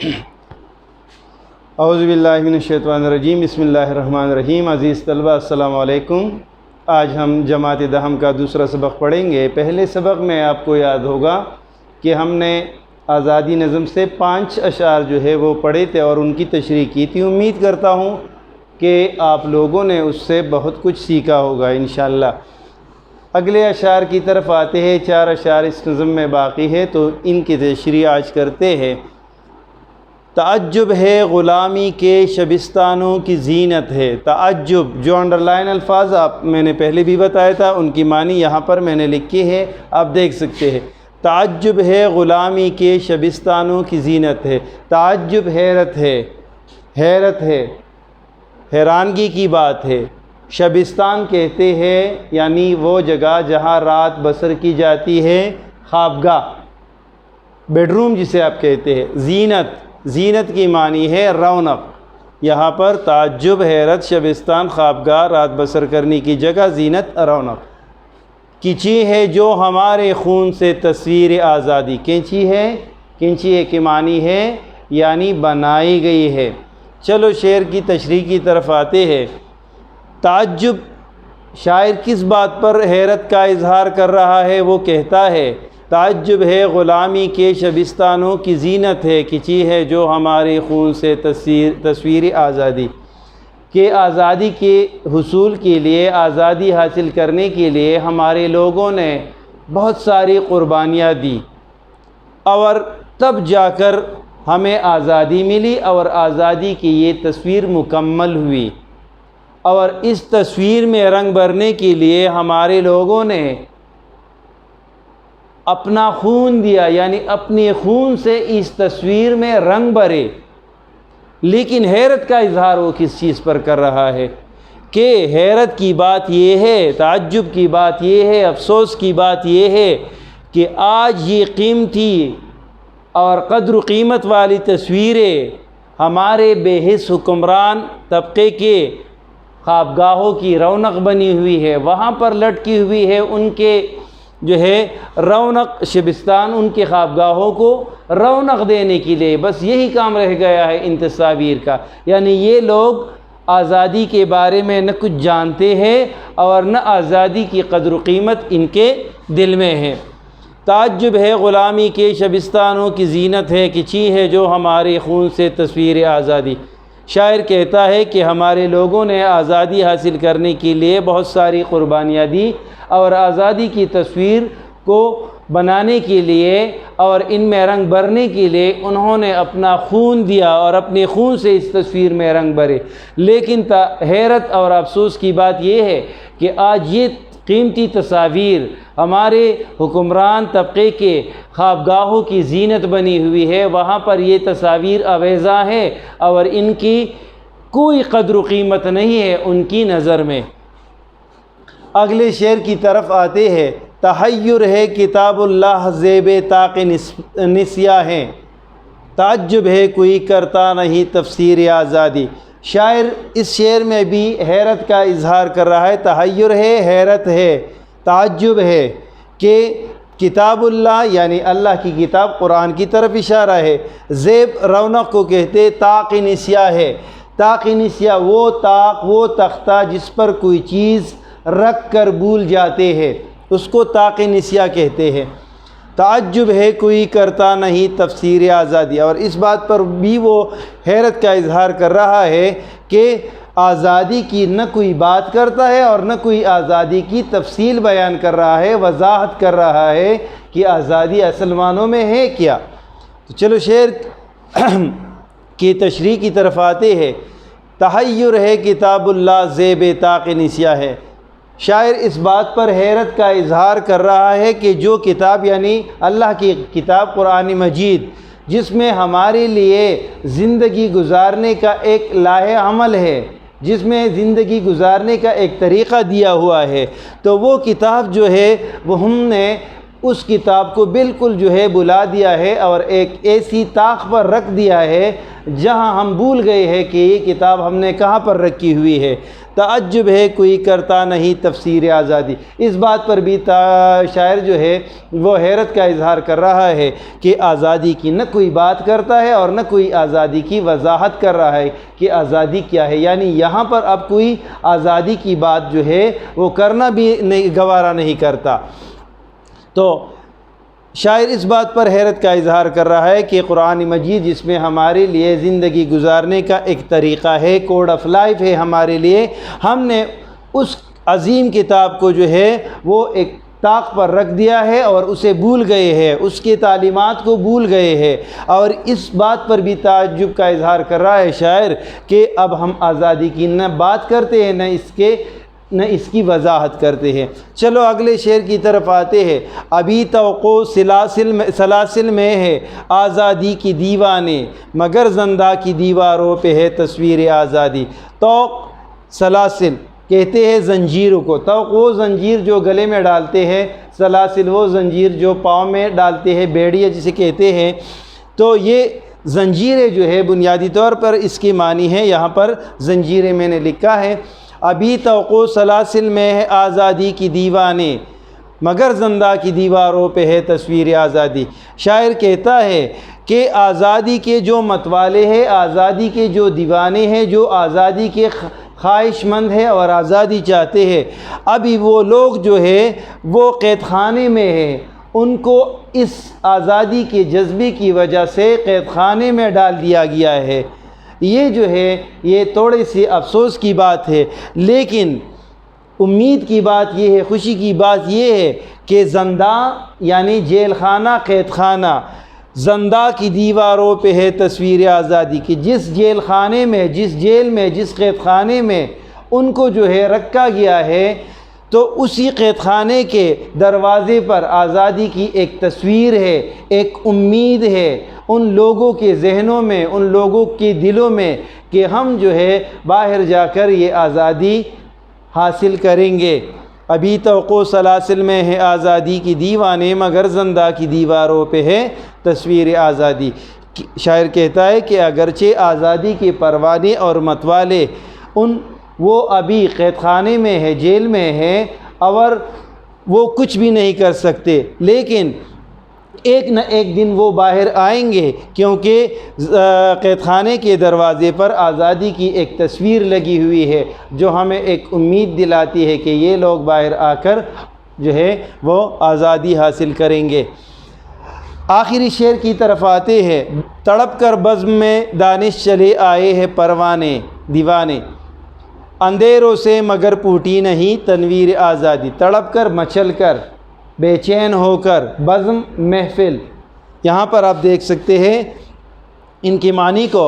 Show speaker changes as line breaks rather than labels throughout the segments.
اعوذ باللہ من الشیطان الرجیم، بسم اللہ الرحمن الرحیم۔ عزیز طلبہ السلام علیکم۔ آج ہم جماعت دہم کا دوسرا سبق پڑھیں گے۔ پہلے سبق میں آپ کو یاد ہوگا کہ ہم نے آزادی نظم سے 5 اشعار جو ہے وہ پڑھے تھے اور ان کی تشریح کی تھی۔ امید کرتا ہوں کہ آپ لوگوں نے اس سے بہت کچھ سیکھا ہوگا انشاءاللہ۔ اگلے اشعار کی طرف آتے ہیں۔ 4 اشعار اس نظم میں باقی ہے تو ان کی تشریح آج کرتے ہیں۔ تعجب ہے غلامی کے شبستانوں کی زینت ہے۔ تعجب جو انڈرلائن الفاظ میں نے پہلے بھی بتایا تھا، ان کی معنی یہاں پر میں نے لکھی ہے، آپ دیکھ سکتے ہیں۔ تعجب ہے غلامی کے شبستانوں کی زینت ہے۔ تعجب حیرت ہے، حیرت ہے، حیرانگی کی بات ہے۔ شبستان کہتے ہیں یعنی وہ جگہ جہاں رات بسر کی جاتی ہے، خوابگاہ، بیڈ روم جسے آپ کہتے ہیں۔ زینت، زینت کی معنی ہے رونق۔ یہاں پر تعجب، حیرت، شبستان، خوابگاہ، رات بسر کرنے کی جگہ، زینت، رونق۔ کینچی ہے جو ہمارے خون سے تصویر آزادی۔ کینچی ہے، کینچی ایک معنی ہے یعنی بنائی گئی ہے۔ چلو شعر کی تشریح کی طرف آتے ہیں۔ تعجب، شاعر کس بات پر حیرت کا اظہار کر رہا ہے؟ وہ کہتا ہے تعجب ہے غلامی کے شبستانوں کی زینت ہے، کینچی ہے جو ہمارے خون سے تصویر آزادی، کہ آزادی کے حصول کے لیے، آزادی حاصل کرنے کے لیے ہمارے لوگوں نے بہت ساری قربانیاں دی اور تب جا کر ہمیں آزادی ملی اور آزادی کی یہ تصویر مکمل ہوئی۔ اور اس تصویر میں رنگ بھرنے کے لیے ہمارے لوگوں نے اپنا خون دیا، یعنی اپنے خون سے اس تصویر میں رنگ بھرے۔ لیکن حیرت کا اظہار وہ کس چیز پر کر رہا ہے؟ کہ حیرت کی بات یہ ہے، تعجب کی بات یہ ہے، افسوس کی بات یہ ہے کہ آج یہ قیمتی اور قدر و قیمت والی تصویریں ہمارے بے حس حکمران طبقے کے خوابگاہوں کی رونق بنی ہوئی ہے، وہاں پر لٹکی ہوئی ہے، ان کے جو ہے رونق، شبستان، ان کے خوابگاہوں کو رونق دینے کے لیے بس یہی کام رہ گیا ہے ان تصاویر کا۔ یعنی یہ لوگ آزادی کے بارے میں نہ کچھ جانتے ہیں اور نہ آزادی کی قدر و قیمت ان کے دل میں ہے۔ تعجب ہے غلامی کے شبستانوں کی زینت ہے، کینچی ہے جو ہمارے خون سے تصویر آزادی۔ شاعر کہتا ہے کہ ہمارے لوگوں نے آزادی حاصل کرنے کے لیے بہت ساری قربانیاں دی اور آزادی کی تصویر کو بنانے کے لیے اور ان میں رنگ بھرنے کے لیے انہوں نے اپنا خون دیا اور اپنے خون سے اس تصویر میں رنگ بھرے۔ لیکن حیرت اور افسوس کی بات یہ ہے کہ آج یہ قیمتی تصاویر ہمارے حکمران طبقے کے خوابگاہوں کی زینت بنی ہوئی ہے، وہاں پر یہ تصاویر اویزاں ہیں اور ان کی کوئی قدر و قیمت نہیں ہے ان کی نظر میں۔ اگلے شعر کی طرف آتے ہیں۔ تحیر ہے کتاب اللہ زیب طاق نسیاں ہے، تعجب ہے کوئی کرتا نہیں تفسیر آزادی۔ شاعر اس شعر میں بھی حیرت کا اظہار کر رہا ہے۔ تحیر ہے، حیرت ہے، تعجب ہے کہ کتاب اللہ یعنی اللہ کی کتاب قرآن کی طرف اشارہ ہے۔ زیب رونق کو کہتے، طاق نسیاں ہے۔ طاق نسیاں وہ طاق، وہ تختہ جس پر کوئی چیز رکھ کر بھول جاتے ہیں، اس کو طاق نسیاں کہتے ہیں۔ تعجب ہے کوئی کرتا نہیں تفسیر آزادی، اور اس بات پر بھی وہ حیرت کا اظہار کر رہا ہے کہ آزادی کی نہ کوئی بات کرتا ہے اور نہ کوئی آزادی کی تفصیل بیان کر رہا ہے، وضاحت کر رہا ہے کہ آزادی اصل معنوں میں ہے کیا۔ تو چلو شعر کی تشریح کی طرف آتے ہیں۔ تحیر ہے کتاب اللہ زیب طاق نسیاں ہے۔ شاعر اس بات پر حیرت کا اظہار کر رہا ہے کہ جو کتاب یعنی اللہ کی کتاب قرآن مجید، جس میں ہمارے لیے زندگی گزارنے کا ایک لائحہ عمل ہے، جس میں زندگی گزارنے کا ایک طریقہ دیا ہوا ہے، تو وہ کتاب جو ہے وہ ہم نے اس کتاب کو بالکل جو ہے بلا دیا ہے اور ایک ایسی طاق پر رکھ دیا ہے جہاں ہم بھول گئے ہیں کہ یہ کتاب ہم نے کہاں پر رکھی ہوئی ہے۔ تعجب ہے کوئی کرتا نہیں تفسیر آزادی، اس بات پر بھی شاعر جو ہے وہ حیرت کا اظہار کر رہا ہے کہ آزادی کی نہ کوئی بات کرتا ہے اور نہ کوئی آزادی کی وضاحت کر رہا ہے کہ آزادی کیا ہے، یعنی یہاں پر اب کوئی آزادی کی بات جو ہے وہ کرنا بھی گوارا نہیں کرتا۔ تو شاعر اس بات پر حیرت کا اظہار کر رہا ہے کہ قرآن مجید جس میں ہمارے لیے زندگی گزارنے کا ایک طریقہ ہے، کوڈ آف لائف ہے ہمارے لیے، ہم نے اس عظیم کتاب کو جو ہے وہ ایک طاق پر رکھ دیا ہے اور اسے بھول گئے ہیں، اس کے تعلیمات کو بھول گئے ہیں، اور اس بات پر بھی تعجب کا اظہار کر رہا ہے شاعر کہ اب ہم آزادی کی نہ بات کرتے ہیں نہ اس کی وضاحت کرتے ہیں۔ چلو اگلے شعر کی طرف آتے ہیں۔ ابھی توقع سلاسل میں ہے آزادی کی دیوانے، مگر زندہ کی دیواروں پہ ہے تصویر آزادی۔ توق سلاسل کہتے ہیں زنجیروں کو، توق وہ زنجیر جو گلے میں ڈالتے ہیں، سلاسل وہ زنجیر جو پاؤں میں ڈالتے ہیں، بیڑیا جسے کہتے ہیں۔ تو یہ زنجیریں جو ہے بنیادی طور پر اس کی معنی ہے، یہاں پر زنجیریں میں نے لکھا ہے۔ ابھی توقع سلاسل میں ہے آزادی کی دیوانے، مگر زندہ کی دیواروں پہ ہے تصویر آزادی۔ شاعر کہتا ہے کہ آزادی کے جو متوالے ہیں، آزادی کے جو دیوانے ہیں، جو آزادی کے خواہش مند ہے اور آزادی چاہتے ہیں، ابھی وہ لوگ جو ہے وہ قید خانے میں ہیں، ان کو اس آزادی کے جذبے کی وجہ سے قید خانے میں ڈال دیا گیا ہے۔ یہ جو ہے یہ تھوڑی سی افسوس کی بات ہے، لیکن امید کی بات یہ ہے، خوشی کی بات یہ ہے کہ زندہ یعنی جیل خانہ، قید خانہ، زندہ کی دیواروں پہ ہے تصویر آزادی کی۔ جس جیل خانے میں، جس جیل میں، جس قید خانے میں ان کو جو ہے رکھا گیا ہے، تو اسی قید خانے کے دروازے پر آزادی کی ایک تصویر ہے، ایک امید ہے ان لوگوں کے ذہنوں میں، ان لوگوں کے دلوں میں کہ ہم جو ہے باہر جا کر یہ آزادی حاصل کریں گے۔ ابھی توقع سلاسل میں ہے آزادی کی دیوانے، مگر زندہ کی دیواروں پہ ہے تصویر آزادی۔ شاعر کہتا ہے کہ اگرچہ آزادی کے پروانے اور متوالے وہ ابھی قید خانے میں ہے، جیل میں ہے، اور وہ کچھ بھی نہیں کر سکتے، لیکن ایک نہ ایک دن وہ باہر آئیں گے، کیونکہ قید خانے کے دروازے پر آزادی کی ایک تصویر لگی ہوئی ہے جو ہمیں ایک امید دلاتی ہے کہ یہ لوگ باہر آ کر جو ہے وہ آزادی حاصل کریں گے۔ آخری شعر کی طرف آتے ہیں۔ تڑپ کر بزم میں دانش چلے آئے ہیں پروانے دیوانے، اندھیروں سے مگر پوٹی نہیں تنویر آزادی۔ تڑپ کر، مچل کر، بے چین ہو کر، بزم محفل، یہاں پر آپ دیکھ سکتے ہیں ان کی معنی کو۔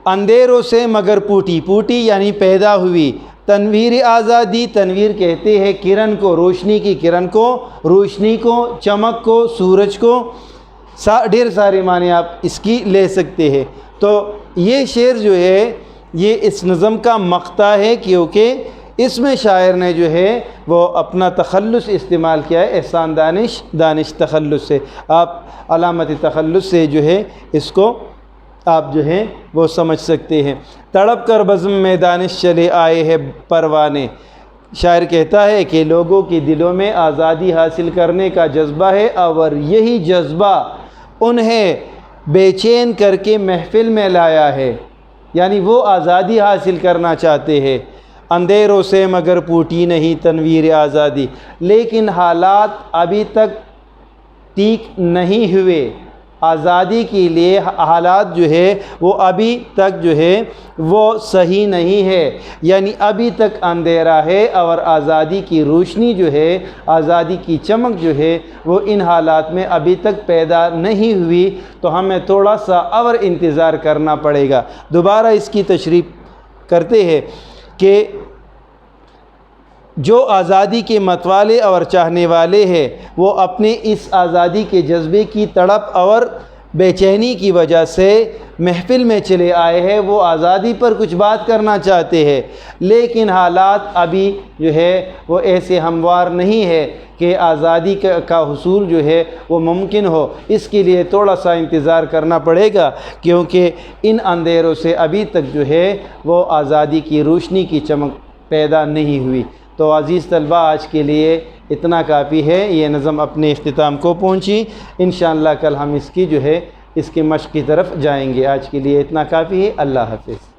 اندھیروں سے مگر پوٹی، پوٹی یعنی پیدا ہوئی، تنویر آزادی، تنویر کہتے ہیں کرن کو، روشنی کی کرن کو، روشنی کو، چمک کو، سورج کو، ڈھیر سارے معنی آپ اس کی لے سکتے ہیں۔ تو یہ شعر جو ہے یہ اس نظم کا مقطع ہے، کیونکہ اس میں شاعر نے جو ہے وہ اپنا تخلص استعمال کیا ہے، احسان دانش تخلص سے، آپ علامت تخلص سے جو ہے اس کو آپ جو ہے وہ سمجھ سکتے ہیں۔ تڑپ کر بزم میں دانش چلے آئے ہیں پروانے، شاعر کہتا ہے کہ لوگوں کے دلوں میں آزادی حاصل کرنے کا جذبہ ہے، اور یہی جذبہ انہیں بے چین کر کے محفل میں لایا ہے، یعنی وہ آزادی حاصل کرنا چاہتے ہیں۔ اندھیروں سے مگر پوٹی نہیں تنویر آزادی، لیکن حالات ابھی تک ٹھیک نہیں ہوئے، آزادی کے لیے حالات جو ہے وہ ابھی تک جو ہے وہ صحیح نہیں ہے، یعنی ابھی تک اندھیرا ہے، اور آزادی کی روشنی جو ہے، آزادی کی چمک جو ہے وہ ان حالات میں ابھی تک پیدا نہیں ہوئی، تو ہمیں تھوڑا سا اور انتظار کرنا پڑے گا۔ دوبارہ اس کی تشریح کرتے ہیں کہ جو آزادی کے متوالے اور چاہنے والے ہیں وہ اپنے اس آزادی کے جذبے کی تڑپ اور بے چینی کی وجہ سے محفل میں چلے آئے ہیں، وہ آزادی پر کچھ بات کرنا چاہتے ہیں، لیکن حالات ابھی جو ہے وہ ایسے ہموار نہیں ہے کہ آزادی کا حصول جو ہے وہ ممکن ہو۔ اس کے لیے تھوڑا سا انتظار کرنا پڑے گا، کیونکہ ان اندھیروں سے ابھی تک جو ہے وہ آزادی کی روشنی کی چمک پیدا نہیں ہوئی۔ تو عزیز طلبہ، آج کے لیے اتنا کافی ہے، یہ نظم اپنے اختتام کو پہنچی۔ انشاءاللہ کل ہم اس کی جو ہے اس کی مشق کی طرف جائیں گے۔ آج کے لیے اتنا کافی ہے۔ اللہ حافظ۔